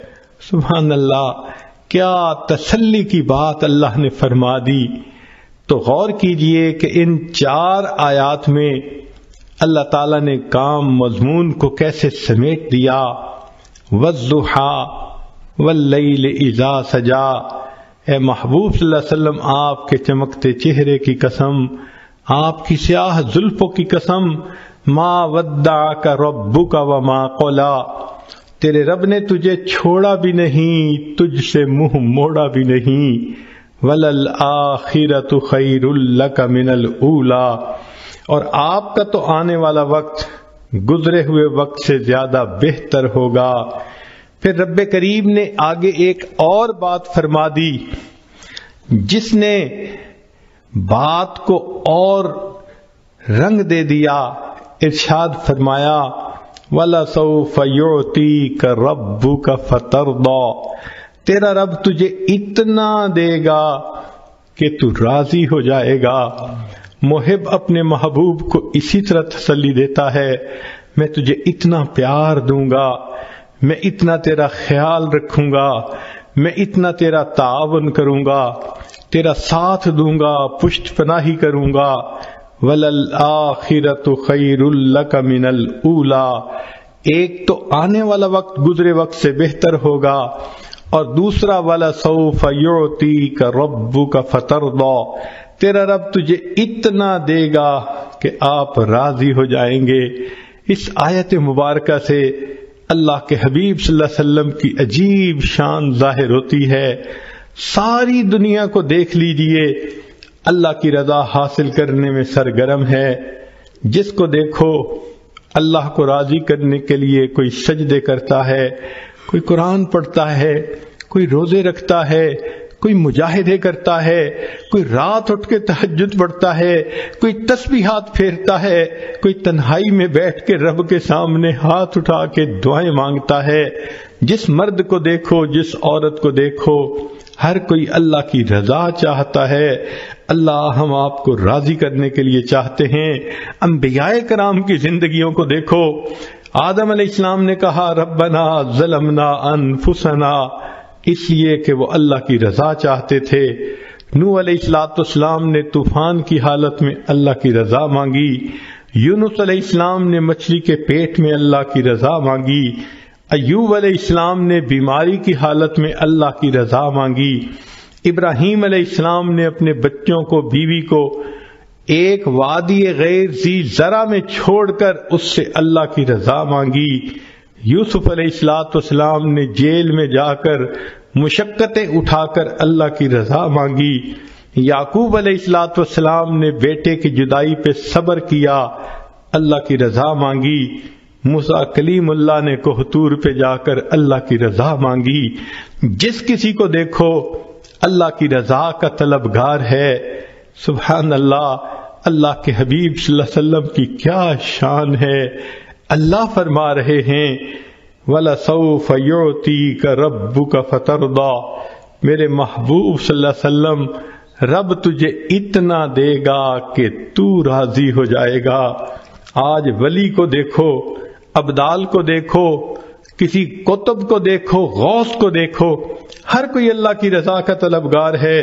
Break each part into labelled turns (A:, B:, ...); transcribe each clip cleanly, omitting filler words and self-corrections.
A: سبحان اللہ، کیا تسلی کی بات اللہ نے فرما دی۔ تو غور کیجئے کہ ان 4 آیات میں اللہ تعالیٰ نے کام مضمون کو کیسے سمیٹ دیا۔ وَالضُّحَىٰ وَاللَّيْلِ إِذَا سَجَىٰ، اے محبوب صلی اللہ علیہ وسلم، آپ کے چمکتے چہرے کی قسم، آپ کی سیاہ زلفوں کی قسم، ما ودعک ربک وما قلی، تیرے رب نے تجھے چھوڑا بھی نہیں، تجھ سے منہ موڑا بھی نہیں۔ وَلَلْآخِرَةُ خَيْرٌ لَكَ مِنَ الْأُولَىٰ، اور آپ کا تو آنے والا وقت گزرے ہوئے وقت سے زیادہ بہتر ہوگا۔ پھر رب کریم نے آگے ایک اور بات فرما دی جس نے بات کو اور رنگ دے دیا۔ ارشاد فرمایا وَلَسَوْفَ يُعْطِيكَ رَبُّكَ فَتَرْضَىٰ، تیرا رب تجھے اتنا دے گا کہ تو راضی ہو جائے گا۔ محب اپنے محبوب کو اسی طرح تسلی دیتا ہے، میں تجھے اتنا پیار دوں گا، میں اتنا تیرا خیال رکھوں گا، میں اتنا تیرا تعاون کروں گا، تیرا ساتھ دوں گا، پشت پناہی کروں گا۔ وَلَلْآخِرَةُ خَيْرٌ لَكَ مِنَ الْأُولَىٰ، ایک تو آنے والا وقت گزرے وقت سے بہتر ہوگا، اور دوسرا وَلَسَوْفَ يُعْطِيكَ رَبُّكَ فَتَرْضَىٰ، تیرا رب تجھے اتنا دے گا کہ آپ راضی ہو جائیں گے۔ اس آیت مبارکہ سے اللہ کے حبیب صلی اللہ علیہ وسلم کی عجیب شان ظاہر ہوتی ہے۔ ساری دنیا کو دیکھ لیجئے، اللہ کی رضا حاصل کرنے میں سرگرم ہے۔ جس کو دیکھو اللہ کو راضی کرنے کے لیے کوئی سجدے کرتا ہے، کوئی قرآن پڑھتا ہے، کوئی روزے رکھتا ہے، کوئی مجاہدے کرتا ہے، کوئی رات اٹھ کے تہجد پڑھتا ہے، کوئی تسبیحات پھیرتا ہے، کوئی تنہائی میں بیٹھ کے رب کے سامنے ہاتھ اٹھا کے دعائیں مانگتا ہے۔ جس مرد کو دیکھو، جس عورت کو دیکھو، ہر کوئی اللہ کی رضا چاہتا ہے۔ اللہ ہم آپ کو راضی کرنے کے لیے چاہتے ہیں۔ انبیاء کرام کی زندگیوں کو دیکھو، آدم علیہ السلام نے کہا ربنا ظلمنا انفسنا، اس لیے کہ وہ اللہ کی رضا چاہتے تھے۔ نوح علیہ السلام نے طوفان کی حالت میں اللہ کی رضا مانگی، یونس علیہ السلام نے مچھلی کے پیٹ میں اللہ کی رضا مانگی، ایوب علیہ السلام نے بیماری کی حالت میں اللہ کی رضا مانگی، ابراہیم علیہ السلام نے اپنے بچوں کو، بیوی کو ایک وادی غیر ذی زرع میں چھوڑ کر اس سے اللہ کی رضا مانگی، یوسف علیہ السلام نے جیل میں جا کر مشقتیں اٹھا کر اللہ کی رضا مانگی، یعقوب علیہ السلام نے بیٹے کی جدائی پہ صبر کیا، اللہ کی رضا مانگی، موسیٰ کلیم اللہ نے کوہ طور پہ جا کر اللہ کی رضا مانگی۔ جس کسی کو دیکھو اللہ کی رضا کا طلبگار ہے۔ سبحان اللہ، اللہ کے حبیب صلی اللہ علیہ وسلم کی کیا شان ہے۔ اللہ فرما رہے ہیں وَلَسَوْفَ يُعْطِيكَ رَبُّكَ فَتَرْضَىٰ، میرے محبوب صلی اللہ علیہ وسلم، رب تجھے اتنا دے گا کہ تو راضی ہو جائے گا۔ آج ولی کو دیکھو، ابدال کو دیکھو، کسی قطب کو دیکھو، غوث کو دیکھو، ہر کوئی اللہ کی رضا کا طلبگار ہے۔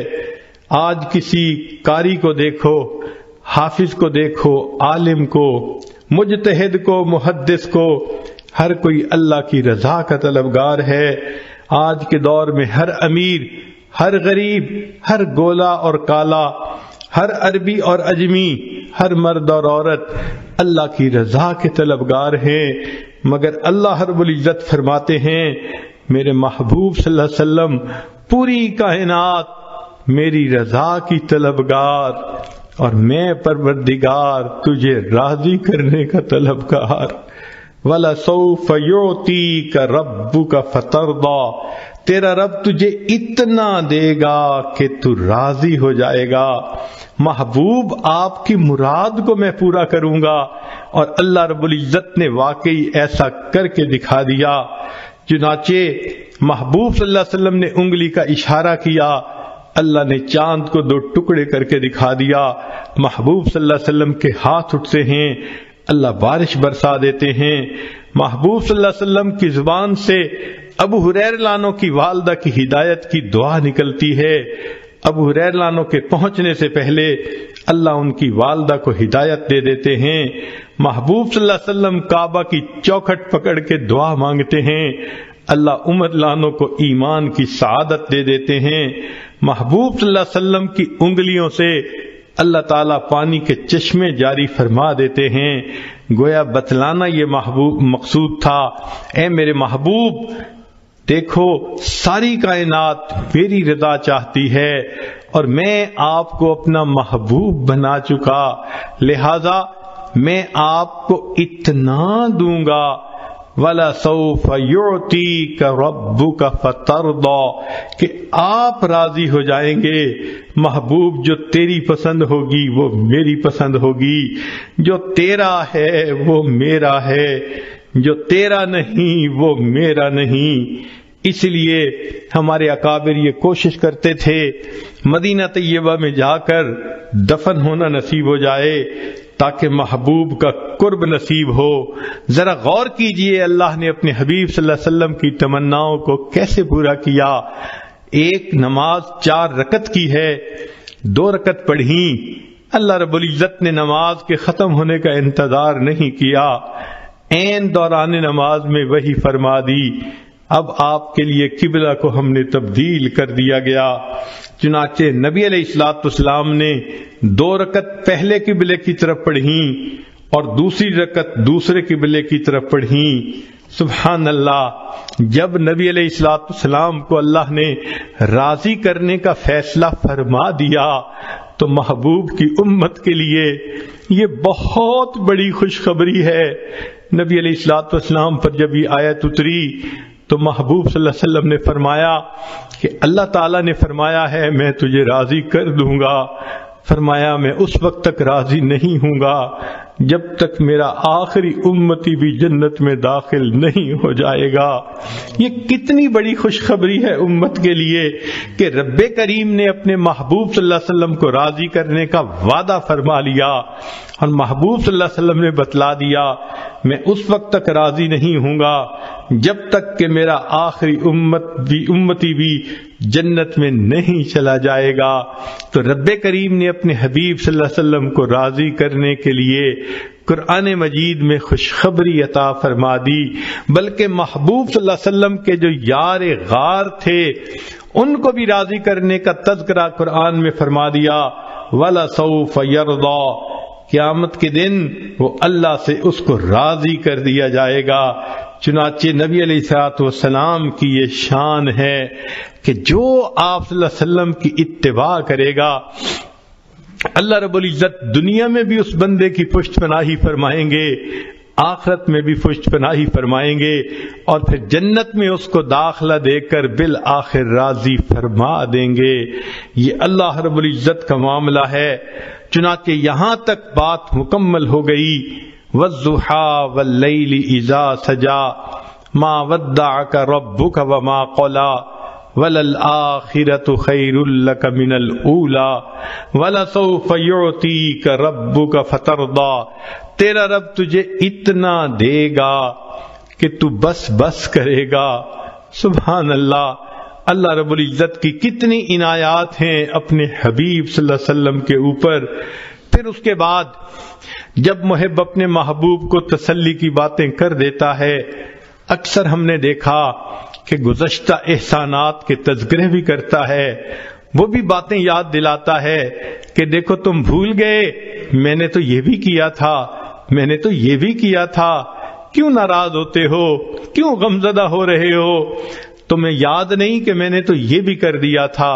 A: آج کسی قاری کو دیکھو، حافظ کو دیکھو، عالم کو، مجتہد کو، محدث کو، ہر کوئی اللہ کی رضا کا طلبگار ہے۔ آج کے دور میں ہر امیر، ہر غریب، ہر گولا اور کالا، ہر عربی اور عجمی، ہر مرد اور عورت اللہ کی رضا کے طلبگار ہیں، مگر اللہ رب العزت فرماتے ہیں میرے محبوب صلی اللہ علیہ وسلم، پوری کائنات میری رضا کی طلبگار، اور میں پروردگار تجھے راضی کرنے کا طلبگار۔ وَلَسَوْفَ يُعْطِيكَ رَبُّكَ فَتَرْضَىٰ، تیرا رب تجھے اتنا دے گا کہ تو راضی ہو جائے گا۔ محبوب آپ کی مراد کو میں پورا کروں گا، اور اللہ رب العزت نے واقعی ایسا کر کے دکھا دیا۔ چنانچہ محبوب صلی اللہ علیہ وسلم نے انگلی کا اشارہ کیا، اللہ نے چاند کو 2 ٹکڑے کر کے دکھا دیا۔ محبوب صلی اللہ علیہ وسلم کے ہاتھ اٹھتے ہیں، اللہ بارش برسا دیتے ہیں۔ محبوب صلی اللہ علیہ وسلم کی زبان سے ابو ہریرہ عنہ کی والدہ کی ہدایت کی دعا نکلتی ہے۔ ابو ہریرہ عنہ کے پہنچنے سے پہلے اللہ ان کی والدہ کو ہدایت دے دیتے ہیں۔ محبوب صلی اللہ علیہ وسلم کعبہ کی چوکھٹ پکڑ کے دعا مانگتے ہیں، اللہ عمر عنہ کو ایمان کی سعادت دے دیتے ہیں۔ محبوب صلی اللہ علیہ وسلم کی انگلیوں سے اللہ تعالیٰ پانی کے چشمے جاری فرما دیتے ہیں۔ گویا بتلانا یہ محبوب مقصود تھا، اے میرے محبوب دیکھو ساری کائنات میری رضا چاہتی ہے اور میں آپ کو اپنا محبوب بنا چکا، لہذا میں آپ کو اتنا دوں گا، وَلَسَوْفَ يُعْتِيكَ رَبُّكَ فَتَرْضَىٰ، کہ آپ راضی ہو جائیں گے۔ محبوب جو تیری پسند ہوگی وہ میری پسند ہوگی، جو تیرا ہے وہ میرا ہے، جو تیرا نہیں وہ میرا نہیں۔ اس لیے ہمارے اکابر یہ کوشش کرتے تھے مدینہ طیبہ میں جا کر دفن ہونا نصیب ہو جائے تاکہ محبوب کا قرب نصیب ہو۔ ذرا غور کیجئے اللہ نے اپنے حبیب صلی اللہ علیہ وسلم کی تمناؤں کو کیسے پورا کیا۔ ایک نماز 4 رکعت کی ہے، 2 رکعت پڑھی، اللہ رب العزت نے نماز کے ختم ہونے کا انتظار نہیں کیا، عین دوران نماز میں وحی فرما دی، اب آپ کے لیے قبلہ کو ہم نے تبدیل کر دیا گیا۔ چنانچہ نبی علیہ الصلوۃ والسلام نے 2 رکعت پہلے قبلے کی طرف پڑھی اور دوسری رکعت دوسرے قبلے کی طرف پڑھی۔ سبحان اللہ، جب نبی علیہ الصلوۃ والسلام کو اللہ نے راضی کرنے کا فیصلہ فرما دیا تو محبوب کی امت کے لیے یہ بہت بڑی خوشخبری ہے۔ نبی علیہ الصلوۃ والسلام پر جب یہ آیت اتری تو محبوب صلی اللہ علیہ وسلم نے فرمایا کہ اللہ تعالیٰ نے فرمایا ہے میں تجھے راضی کر دوں گا۔ فرمایا میں اس وقت تک راضی نہیں ہوں گا جب تک میرا آخری امتی بھی جنت میں داخل نہیں ہو جائے گا۔ یہ کتنی بڑی خوشخبری ہے امت کے لیے کہ رب کریم نے اپنے محبوب صلی اللہ علیہ وسلم کو راضی کرنے کا وعدہ فرما لیا اور محبوب صلی اللہ علیہ وسلم نے بتلا دیا میں اس وقت تک راضی نہیں ہوں گا جب تک کہ میرا آخری امتی بھی جنت میں نہیں چلا جائے گا۔ تو رب کریم نے اپنے حبیب صلی اللہ علیہ وسلم کو راضی کرنے کے لیے قرآن مجید میں خوشخبری عطا فرما دی، بلکہ محبوب صلی اللہ علیہ وسلم کے جو یار غار تھے ان کو بھی راضی کرنے کا تذکرہ قرآن میں فرما دیا، وَلَسَوْفَ يَرْضَىٰ، قیامت کے دن وہ اللہ سے اس کو راضی کر دیا جائے گا۔ چنانچہ نبی علیہ الصلوۃ والسلام کی یہ شان ہے کہ جو آپ صلی اللہ علیہ وسلم کی اتباع کرے گا اللہ رب العزت دنیا میں بھی اس بندے کی پشت پناہی فرمائیں گے، آخرت میں بھی پشت پناہی فرمائیں گے اور پھر جنت میں اس کو داخلہ دے کر بالآخر راضی فرما دیں گے۔ یہ اللہ رب العزت کا معاملہ ہے۔ چنانچہ یہاں تک بات مکمل ہو گئی، وَالضُّحَىٰ وَاللَّيْلِ إِذَا سَجَىٰ مَا وَدَّعَكَ رَبُّكَ وَمَا قَلَىٰ وَلَلْآخِرَةُ خَيْرٌ لَكَ مِنَ الْأُولَىٰ وَلَسَوْفَ يُعْطِيكَ رَبُّكَ فَتَرْضَىٰ، تیرا رب تجھے اتنا دے گا کہ تو بس بس کرے گا۔ سبحان اللہ، اللہ رب العزت کی کتنی عنایات ہیں اپنے حبیب صلی اللہ علیہ وسلم کے اوپر۔ پھر اس کے بعد جب محب اپنے محبوب کو تسلی کی باتیں کر دیتا ہے، اکثر ہم نے دیکھا کہ گزشتہ احسانات کے تذکرے بھی کرتا ہے، وہ بھی باتیں یاد دلاتا ہے کہ دیکھو تم بھول گئے میں نے تو یہ بھی کیا تھا، میں نے تو یہ بھی کیا تھا، کیوں ناراض ہوتے ہو، کیوں غمزدہ ہو رہے ہو، تمہیں یاد نہیں کہ میں نے تو یہ بھی کر دیا تھا۔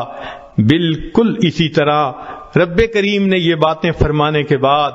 A: بالکل اسی طرح رب کریم نے یہ باتیں فرمانے کے بعد